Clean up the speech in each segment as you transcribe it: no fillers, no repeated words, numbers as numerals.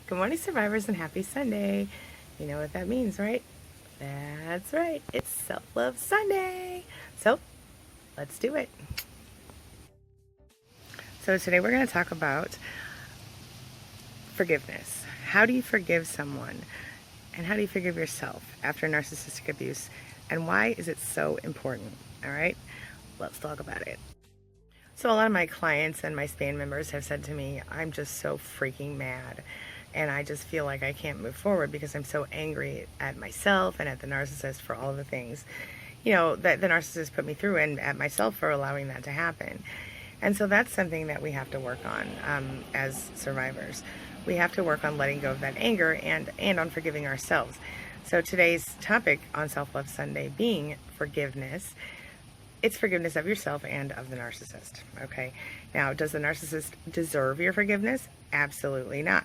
Good morning, survivors, and happy Sunday. You know what that means, right? That's right. It's Self-Love Sunday. So, let's do it. So, today we're going to talk about forgiveness. How do you forgive someone? And how do you forgive yourself after narcissistic abuse? And why is it so important? All right, let's talk about it. So, a lot of my clients and my SPAN members have said to me, I'm just so freaking mad. And I just feel like I can't move forward because I'm so angry at myself and at the narcissist for all of the things, that the narcissist put me through, and at myself for allowing that to happen. And so that's something that we have to work on as survivors. We have to work on letting go of that anger and on forgiving ourselves. So today's topic on Self-Love Sunday being forgiveness. It's forgiveness of yourself and of the narcissist. Okay. Now, does the narcissist deserve your forgiveness? Absolutely not.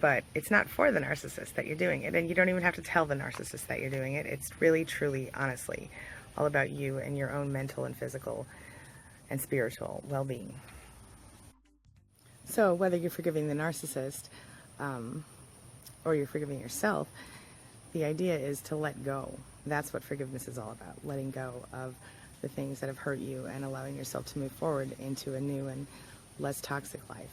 But it's not for the narcissist that you're doing it. And you don't even have to tell the narcissist that you're doing it. It's really, truly, honestly, all about you and your own mental and physical and spiritual well-being. So whether you're forgiving the narcissist or you're forgiving yourself, the idea is to let go. That's what forgiveness is all about, letting go of the things that have hurt you and allowing yourself to move forward into a new and less toxic life.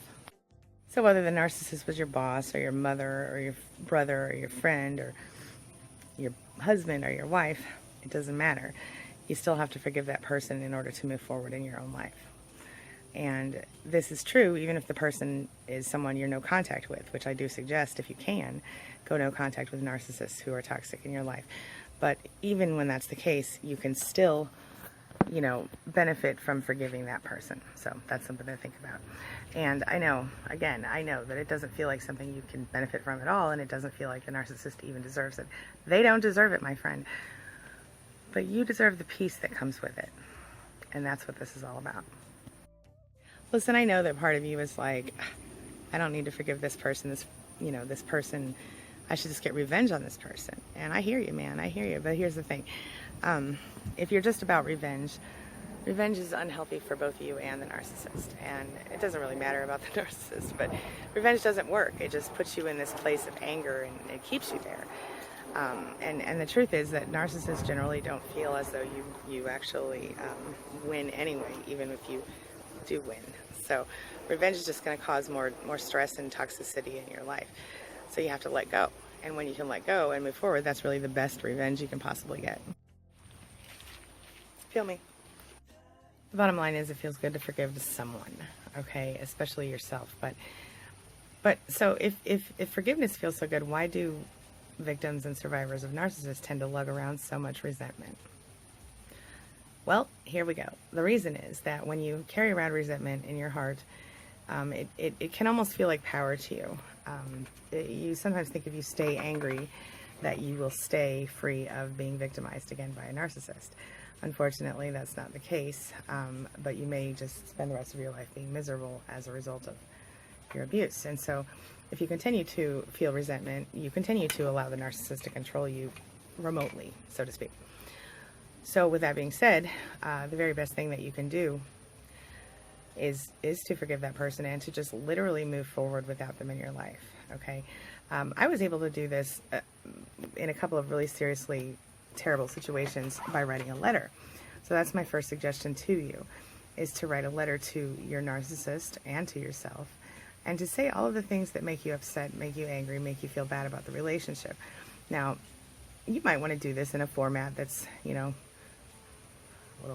So whether the narcissist was your boss or your mother or your brother or your friend or your husband or your wife, it doesn't matter. You still have to forgive that person in order to move forward in your own life. And this is true even if the person is someone you're no contact with, which I do suggest, if you can, go no contact with narcissists who are toxic in your life. But even when that's the case, you can still benefit from forgiving that person. So that's something to think about. And I know that it doesn't feel like something you can benefit from at all, and it doesn't feel like the narcissist even deserves it. They don't deserve it, my friend. But you deserve the peace that comes with it. And that's what this is all about. Listen, I know that part of you is like, I don't need to forgive this person, this person, I should just get revenge on this person. And I hear you, man, I hear you. But here's the thing. If you're just about revenge is unhealthy for both you and the narcissist. And it doesn't really matter about the narcissist, but revenge doesn't work. It just puts you in this place of anger and it keeps you there. And the truth is that narcissists generally don't feel as though you actually win anyway, even if you do win. So revenge is just going to cause more stress and toxicity in your life. So you have to let go. And when you can let go and move forward, that's really the best revenge you can possibly get. Feel me? The bottom line is it feels good to forgive someone, okay, especially yourself. But so if forgiveness feels so good, why do victims and survivors of narcissists tend to lug around so much resentment? Well, here we go. The reason is that when you carry around resentment in your heart, it can almost feel like power to you. You sometimes think if you stay angry that you will stay free of being victimized again by a narcissist. Unfortunately, that's not the case, but you may just spend the rest of your life being miserable as a result of your abuse. And so if you continue to feel resentment, you continue to allow the narcissist to control you remotely, so to speak. So with that being said, the very best thing that you can do is to forgive that person and to just literally move forward without them in your life, okay? I was able to do this in a couple of really seriously terrible situations by writing a letter. So that's my first suggestion to you, is to write a letter to your narcissist and to yourself, and to say all of the things that make you upset, make you angry, make you feel bad about the relationship. Now, you might want to do this in a format that's, little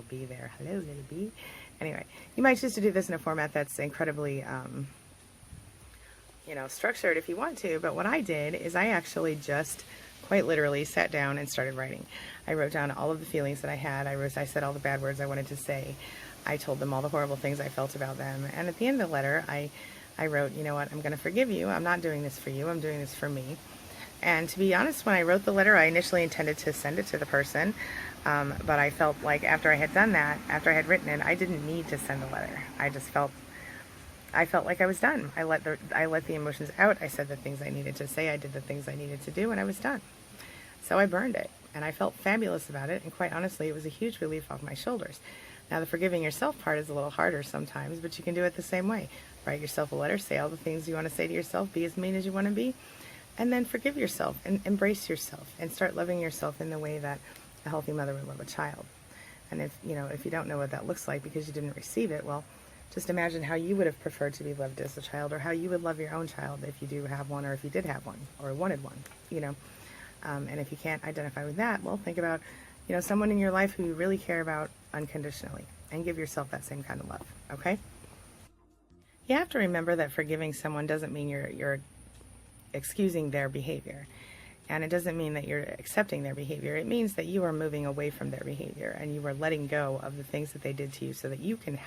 bee there. Hello, little bee. Anyway, you might choose to do this in a format that's incredibly, structured if you want to. But what I did is I actually just quite literally sat down and started writing. I wrote down all of the feelings that I had. I said all the bad words I wanted to say. I told them all the horrible things I felt about them. And at the end of the letter, I wrote, you know what, I'm going to forgive you. I'm not doing this for you. I'm doing this for me. And to be honest, when I wrote the letter, I initially intended to send it to the person. But I felt like after I had done that, after I had written it, I didn't need to send the letter. I felt like I was done. I let the emotions out. I said the things I needed to say. I did the things I needed to do, and I was done. So I burned it, and I felt fabulous about it. And quite honestly, it was a huge relief off my shoulders. Now, the forgiving yourself part is a little harder sometimes, but you can do it the same way. Write yourself a letter, say all the things you want to say to yourself, be as mean as you want to be, and then forgive yourself and embrace yourself and start loving yourself in the way that a healthy mother would love a child. And if you don't know what that looks like because you didn't receive it, well, just imagine how you would have preferred to be loved as a child, or how you would love your own child if you do have one, or if you did have one, or wanted one, And if you can't identify with that, well, think about, someone in your life who you really care about unconditionally, and give yourself that same kind of love, okay? You have to remember that forgiving someone doesn't mean you're excusing their behavior. And it doesn't mean that you're accepting their behavior. It means that you are moving away from their behavior, and you are letting go of the things that they did to you so that you can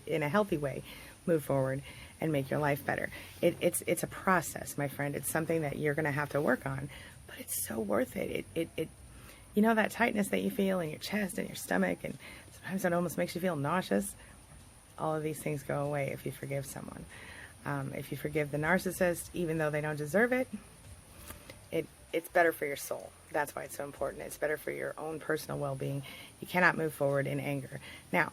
in a healthy way, move forward and make your life better. It's a process, my friend. It's something that you're going to have to work on, but it's so worth it. That tightness that you feel in your chest and your stomach, and sometimes it almost makes you feel nauseous. All of these things go away if you forgive someone. If you forgive the narcissist, even though they don't deserve it, it's better for your soul. That's why it's so important. It's better for your own personal well-being. You cannot move forward in anger. Now,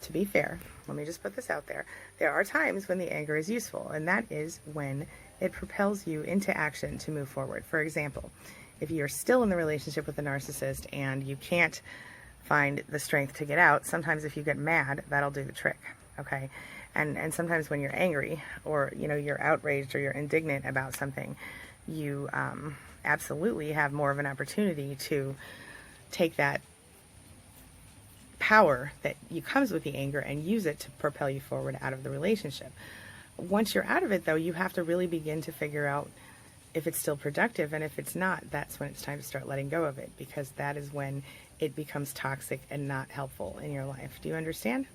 to be fair, let me just put this out there. There are times when the anger is useful, and that is when it propels you into action to move forward. For example, if you're still in the relationship with the narcissist and you can't find the strength to get out, sometimes if you get mad, that'll do the trick, okay? And sometimes when you're angry, or you're outraged, or you're indignant about something, you absolutely have more of an opportunity to take that power that comes with the anger and use it to propel you forward out of the relationship. Once you're out of it, though, you have to really begin to figure out if it's still productive, and if it's not, that's when it's time to start letting go of it, because that is when it becomes toxic and not helpful in your life. Do you understand?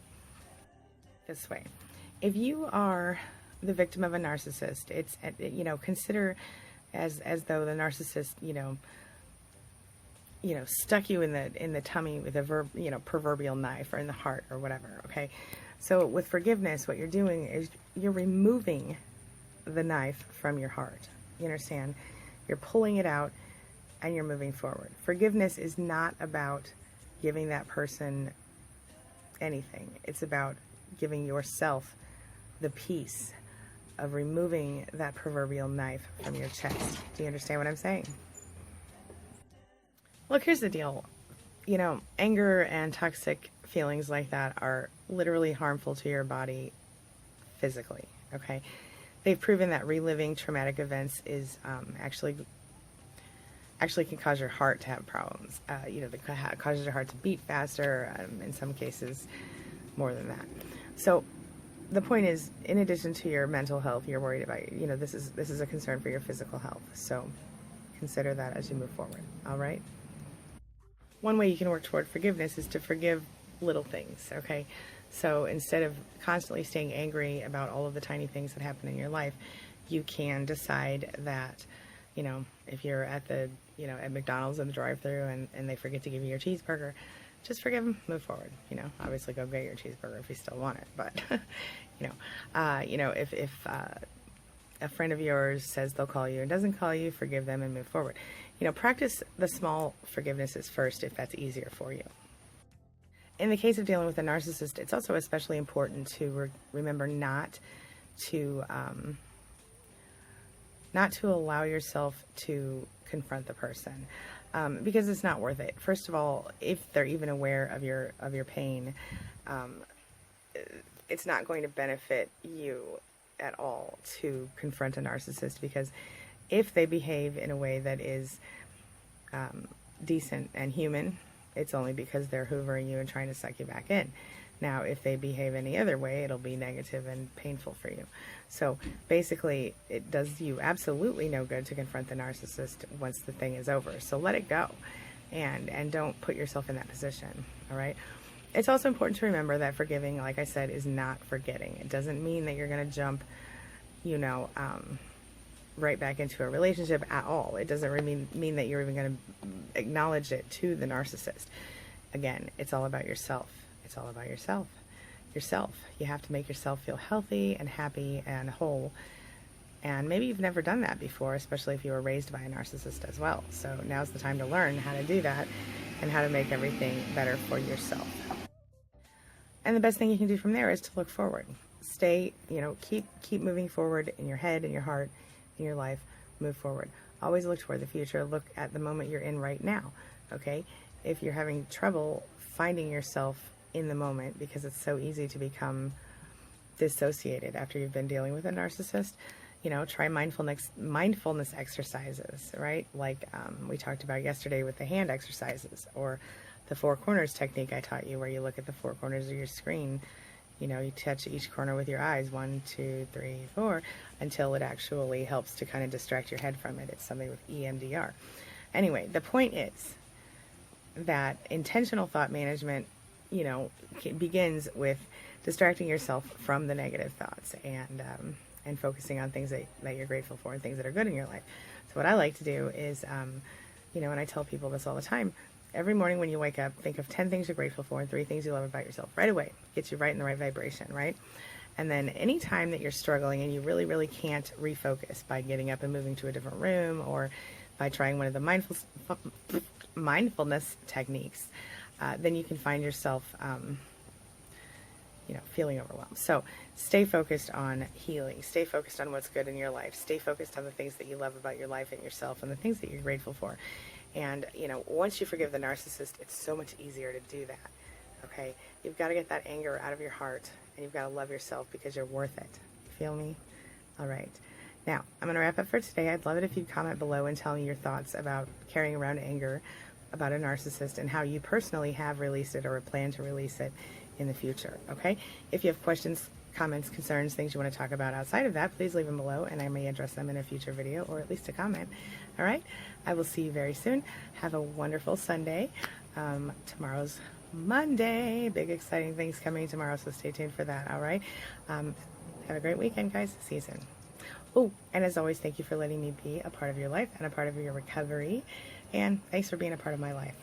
This way. If you are the victim of a narcissist, it's, consider as though the narcissist, stuck you in the tummy with a proverbial knife, or in the heart, or whatever. Okay. So with forgiveness, what you're doing is you're removing the knife from your heart. You understand? You're pulling it out and you're moving forward. Forgiveness is not about giving that person anything. It's about giving yourself the peace of removing that proverbial knife from your chest. Do you understand what I'm saying? Look, here's the deal. Anger and toxic feelings like that are literally harmful to your body physically, okay? They've proven that reliving traumatic events is actually can cause your heart to have problems. That causes your heart to beat faster, in some cases more than that. So the point is, in addition to your mental health, you're worried about, this is a concern for your physical health. So consider that as you move forward. All right. One way you can work toward forgiveness is to forgive little things. Okay. So instead of constantly staying angry about all of the tiny things that happen in your life, you can decide that, if you're at at McDonald's in the drive-thru and they forget to give you your cheeseburger, just forgive them, move forward. Obviously go get your cheeseburger if you still want it. But, if a friend of yours says they'll call you and doesn't call you, forgive them and move forward. Practice the small forgivenesses first if that's easier for you. In the case of dealing with a narcissist, it's also especially important to remember not to allow yourself to confront the person, because it's not worth it. First of all, if they're even aware of your pain, it's not going to benefit you at all to confront a narcissist, because if they behave in a way that is decent and human, it's only because they're hoovering you and trying to suck you back in. Now, if they behave any other way, it'll be negative and painful for you. So basically, it does you absolutely no good to confront the narcissist once the thing is over. So let it go, and don't put yourself in that position, all right? It's also important to remember that forgiving, like I said, is not forgetting. It doesn't mean that you're going to jump, right back into a relationship at all. It doesn't mean that you're even going to acknowledge it to the narcissist. Again, it's all about yourself. It's all about yourself. You have to make yourself feel healthy and happy and whole. And maybe you've never done that before, especially if you were raised by a narcissist as well. So now's the time to learn how to do that and how to make everything better for yourself. And the best thing you can do from there is to look forward. Stay, keep moving forward in your head, in your heart, in your life. Move forward. Always look toward the future. Look at the moment you're in right now. Okay? If you're having trouble finding yourself in the moment, because it's so easy to become dissociated after you've been dealing with a narcissist, try mindfulness exercises, right? Like we talked about yesterday with the hand exercises, or the 4 corners technique I taught you, where you look at the 4 corners of your screen. You touch each corner with your eyes, 1, 2, 3, 4, until it actually helps to kind of distract your head from it. It's something with EMDR. Anyway, the point is that intentional thought management, begins with distracting yourself from the negative thoughts and focusing on things that you're grateful for and things that are good in your life. So what I like to do is, and I tell people this all the time, every morning when you wake up, think of 10 things you're grateful for and 3 things you love about yourself right away. Gets you right in the right vibration, right? And then any time that you're struggling and you really, really can't refocus by getting up and moving to a different room, or by trying one of the mindfulness techniques, then you can find yourself, feeling overwhelmed. So stay focused on healing. Stay focused on what's good in your life. Stay focused on the things that you love about your life and yourself, and the things that you're grateful for. And, once you forgive the narcissist, it's so much easier to do that, okay? You've got to get that anger out of your heart, and you've got to love yourself because you're worth it. You feel me? All right. Now, I'm going to wrap up for today. I'd love it if you'd comment below and tell me your thoughts about carrying around anger about a narcissist, and how you personally have released it or plan to release it in the future, okay? If you have questions, comments, concerns, things you want to talk about outside of that, please leave them below, and I may address them in a future video, or at least a comment. All right? I will see you very soon. Have a wonderful Sunday. Tomorrow's Monday. Big exciting things coming tomorrow, so stay tuned for that. All right? Have a great weekend, guys. See you soon. Oh, and as always, thank you for letting me be a part of your life and a part of your recovery. And thanks for being a part of my life.